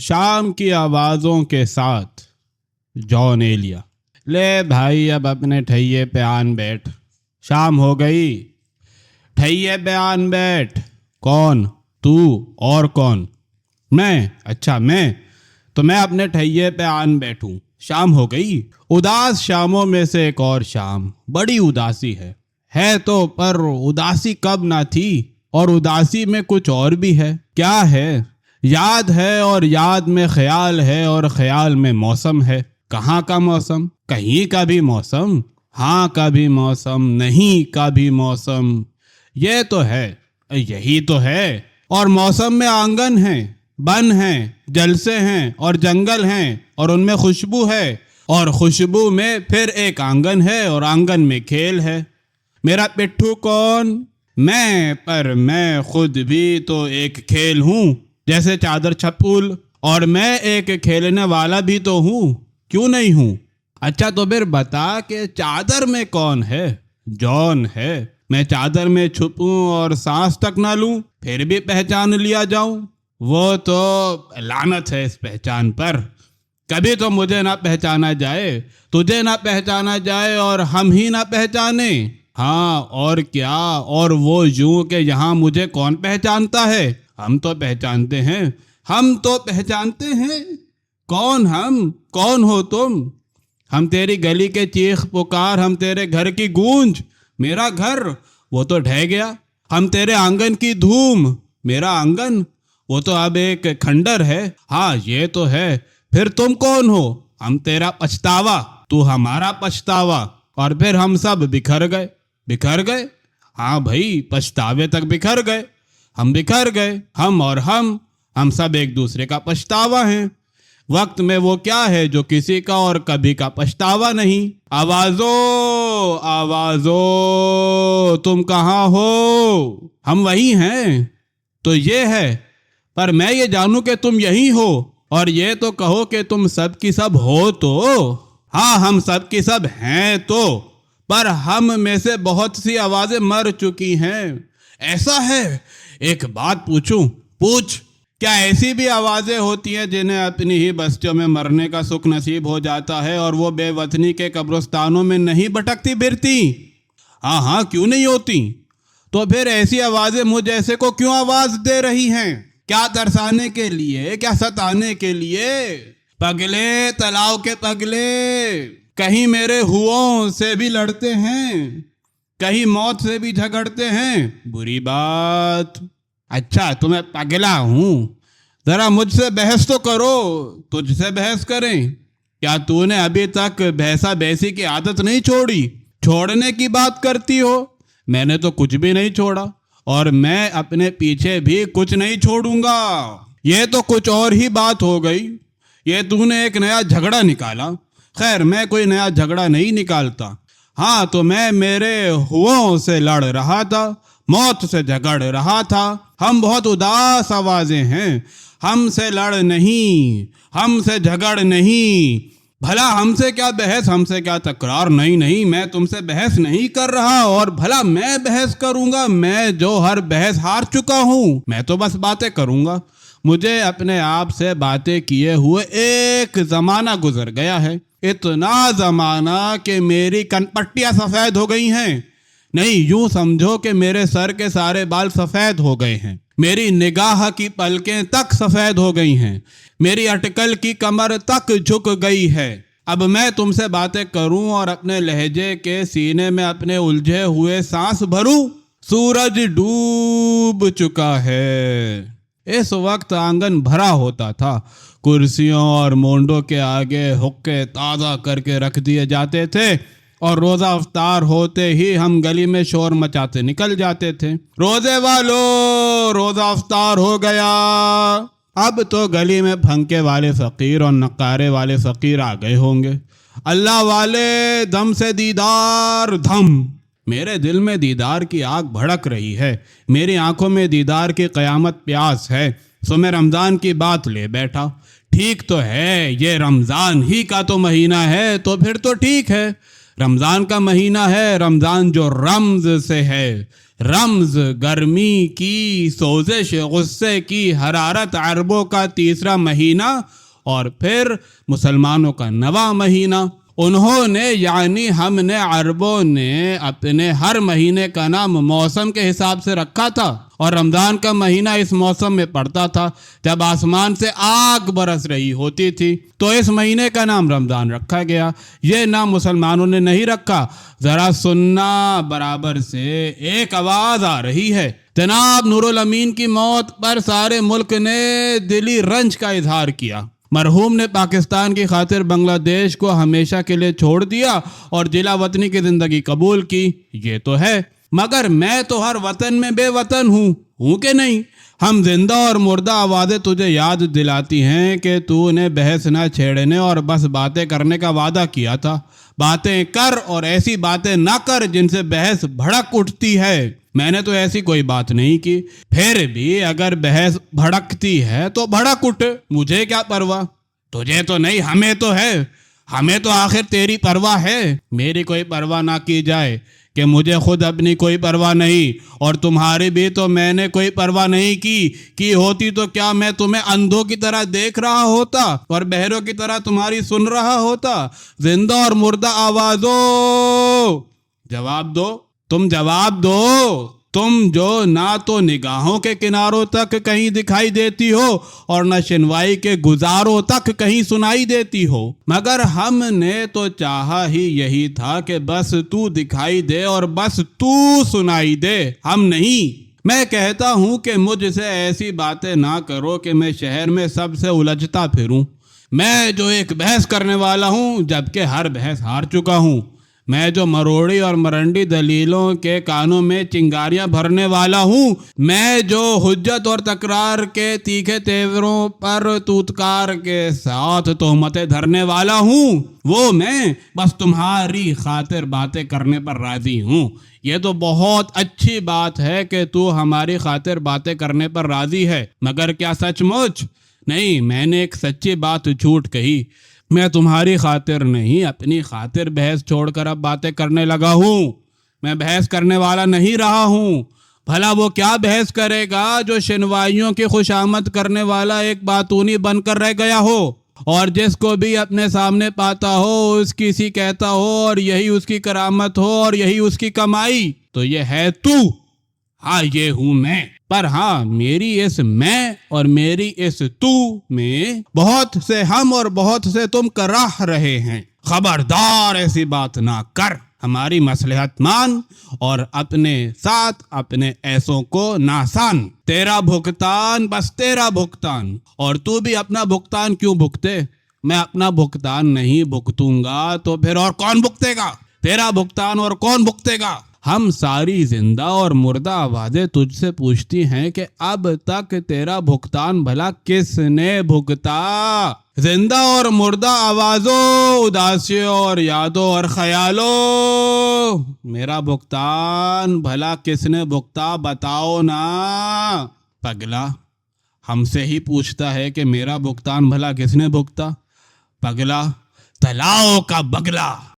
शाम की आवाज़ों के साथ जॉन एलिया। ले भाई अब अपने ठैये पे आन बैठ, शाम हो गई। ठैये पे आन बैठ। कौन? तू और कौन? मैं? अच्छा मैं, तो मैं अपने ठैये पे आन बैठूं, शाम हो गई। उदास शामों में से एक और शाम, बड़ी उदासी है तो, पर उदासी कब ना थी। और उदासी में कुछ और भी है। क्या है? याद है, और याद में ख्याल है, और ख्याल में मौसम है। कहाँ का मौसम? कहीं का भी मौसम, हाँ का भी मौसम, नहीं का भी मौसम। ये तो है, यही तो है। और मौसम में आंगन है, बन है, जलसे हैं और जंगल हैं, और उनमें खुशबू है, और खुशबू में फिर एक आंगन है, और आंगन में खेल है। मेरा पिट्ठू कौन? मैं, पर मैं खुद भी तो एक खेल हूं, जैसे चादर छपूल। और मैं एक खेलने वाला भी तो हूं, क्यों नहीं हूं? अच्छा तो फिर बता कि चादर में कौन है? जॉन है। मैं चादर में छुपूं और सांस तक ना लूं, फिर भी पहचान लिया जाऊं। वो तो लानत है इस पहचान पर। कभी तो मुझे ना पहचाना जाए, तुझे ना पहचाना जाए, और हम ही ना पहचाने। हाँ और क्या, और वो यूं कि यहाँ मुझे कौन पहचानता है? हम तो पहचानते हैं, हम तो पहचानते हैं। कौन हम? कौन हो तुम? हम तेरी गली के चीख पुकार, हम तेरे घर की गूंज। मेरा घर वो तो ढह गया। हम तेरे आंगन की धूम, मेरा आंगन वो तो अब एक खंडर है। हाँ ये तो है। फिर तुम कौन हो? हम तेरा पछतावा, तू हमारा पछतावा। और फिर हम सब बिखर गए। बिखर गए? हाँ भाई, पछतावे तक बिखर गए। हम बिखर गए, हम और हम सब एक दूसरे का पछतावा हैं। वक्त में वो क्या है जो किसी का और कभी का पछतावा नहीं। आवाजो, आवाजो, तुम कहाँ हो? हम वही हैं। तो ये है, पर मैं ये जानूं कि तुम यही हो, और ये तो कहो कि तुम सब की सब हो तो। हाँ हम सब की सब हैं तो, पर हम में से बहुत सी आवाजें मर चुकी हैं। ऐसा है? एक बात पूछूं? पूछ। क्या ऐसी भी आवाजें होती हैं जिन्हें अपनी ही बस्तियों में मरने का सुख नसीब हो जाता है, और वो बेवतनी के कब्रिस्तानों में नहीं भटकती फिरती? हाँ हाँ, क्यों नहीं होती? तो फिर ऐसी आवाजें मुझ जैसे को क्यों आवाज दे रही हैं? क्या तरसाने के लिए, क्या सताने के लिए? पगले, तालाब के पगले, कहीं मेरे हुओं से भी लड़ते हैं, कहीं मौत से भी झगड़ते हैं। बुरी बात। अच्छा तो मैं पगला हूं? जरा मुझसे बहस तो करो। तुझसे बहस करें? क्या तूने अभी तक बहसा बहसी की आदत नहीं छोड़ी? छोड़ने की बात करती हो? मैंने तो कुछ भी नहीं छोड़ा, और मैं अपने पीछे भी कुछ नहीं छोड़ूंगा। ये तो कुछ और ही बात हो गई। ये तूने एक नया झगड़ा निकाला। खैर मैं कोई नया झगड़ा नहीं निकालता। हाँ तो मैं मेरे हुओं से लड़ रहा था, मौत से झगड़ रहा था। हम बहुत उदास आवाजें हैं, हमसे लड़ नहीं, हमसे झगड़ नहीं। भला हमसे क्या बहस, हमसे क्या तकरार? नहीं नहीं, मैं तुमसे बहस नहीं कर रहा, और भला मैं बहस करूंगा? मैं जो हर बहस हार चुका हूं। मैं तो बस बातें करूंगा। मुझे अपने आप से बातें किए हुए एक जमाना गुजर गया है। इतना जमाना कि मेरी कनपट्टियां सफेद हो गई हैं। नहीं, यूं समझो कि मेरे सर के सारे बाल सफेद हो गए हैं। मेरी निगाह की पलकें तक सफेद हो गई हैं। मेरी अटकल की कमर तक झुक गई है। अब मैं तुमसे बातें करूं और अपने लहजे के सीने में अपने उलझे हुए सांस भरूं। सूरज डूब चुका है। इस वक्त आंगन भरा होता था। कुर्सियों और मोंडों के आगे हुक्के ताज़ा करके रख दिए जाते थे, और रोजा अफ्तार होते ही हम गली में शोर मचाते निकल जाते थे। रोजे वालों, रोजा अफ्तार हो गया। अब तो गली में फंके वाले फकीर और नकारे वाले फकीर आ गए होंगे। अल्लाह वाले, दम से दीदार, धम। मेरे दिल में दीदार की आग भड़क रही है। मेरी आंखों में दीदार की कयामत प्यास है। सो मैं रमजान की बात ले बैठा। ठीक तो है, ये रमजान ही का तो महीना है, तो फिर तो ठीक है। रमजान का महीना है, रमजान जो रम्ज से है, रम्ज गर्मी की, सोजिश, गुस्से की, हरारत, अरबों का तीसरा महीना और फिर मुसलमानों का नवा महीना। उन्होंने यानी हमने अरबों ने अपने हर महीने का नाम मौसम के हिसाब से रखा था और रमज़ान का महीना इस मौसम में पड़ता था जब आसमान से आग बरस रही होती थी, तो इस महीने का नाम रमज़ान रखा गया। ये नाम मुसलमानों ने नहीं रखा। ज़रा सुनना, बराबर से एक आवाज़ आ रही है। जनाब नूरुल अमीन की मौत पर सारे मुल्क ने दिली रंज का इजहार किया। मरहूम ने पाकिस्तान की खातिर बांग्लादेश को हमेशा के लिए छोड़ दिया और जिला वतनी की ज़िंदगी कबूल की। ये तो है, मगर मैं तो हर वतन में बेवतन हूँ कि नहीं? हम जिंदा और मुर्दा आवाज़ें तुझे याद दिलाती हैं कि तूने बहस ना छेड़ने और बस बातें करने का वादा किया था। बातें कर और ऐसी बातें ना कर जिनसे बहस भड़क उठती है। मैंने तो ऐसी कोई बात नहीं की। फिर भी अगर बहस भड़कती है तो भड़क उठ, मुझे क्या परवाह। तुझे तो नहीं, हमें तो है। हमें तो आखिर तेरी परवाह है। मेरी कोई परवाह ना की जाए कि मुझे खुद अपनी कोई परवाह नहीं, और तुम्हारी भी तो मैंने कोई परवाह नहीं की होती तो क्या मैं तुम्हें अंधों की तरह देख रहा होता और बहरों की तरह तुम्हारी सुन रहा होता? जिंदा और मुर्दा आवाज़ों, जवाब दो, तुम जवाब दो। तुम जो ना तो निगाहों के किनारों तक कहीं दिखाई देती हो और न शिनवाई के गुजारों तक कहीं सुनाई देती हो, मगर हमने तो चाहा ही यही था कि बस तू दिखाई दे और बस तू सुनाई दे, हम नहीं। मैं कहता हूँ कि मुझसे ऐसी बातें ना करो कि मैं शहर में सबसे उलझता फिरूं। मैं जो एक बहस करने वाला हूँ जबकि हर बहस हार चुका हूँ। मैं जो मरोड़ी और मरंडी दलीलों के कानों में चिंगारियां भरने वाला हूँ। मैं जो हुज्जत और तकरार के तीखे तेवरों पर तूतकार के साथ तोहमतें धरने वाला हूँ, वो मैं बस तुम्हारी खातिर बातें करने पर राजी हूँ। ये तो बहुत अच्छी बात है कि तू हमारी खातिर बातें करने पर राजी है, मगर क्या सचमुच? नहीं, मैंने एक सच्ची बात झूठ कही। मैं तुम्हारी खातिर नहीं, अपनी खातिर बहस छोड़कर अब बातें करने लगा हूँ। मैं बहस करने वाला नहीं रहा हूँ। भला वो क्या बहस करेगा जो शिनवाइयों की खुशामद करने वाला एक बातूनी बनकर रह गया हो और जिसको भी अपने सामने पाता हो उसकी सी कहता हो और यही उसकी करामत हो और यही उसकी कमाई? तो ये है तू। हाँ, ये हूं मैं। पर हाँ, मेरी इस मैं और मेरी इस तू में बहुत से हम और बहुत से तुम कराह रहे हैं। खबरदार ऐसी बात ना कर। हमारी मसलहत मान और अपने साथ अपने ऐसों को नासान। तेरा भुगतान, बस तेरा भुगतान। और तू भी अपना भुगतान क्यों भुगते? मैं अपना भुगतान नहीं भुगतूंगा तो फिर और कौन भुगतेगा? तेरा भुगतान और कौन भुगतेगा? हम सारी जिंदा और मुर्दा आवाजें तुझसे पूछती हैं कि अब तक तेरा भुगतान भला किसने भुगता? जिंदा और मुर्दा आवाजों, उदासियों और यादों और ख्यालों, मेरा भुगतान भला किसने भुगता? बताओ ना। पगला हमसे ही पूछता है कि मेरा भुगतान भला किसने भुगता? पगला तलाओ का बगला।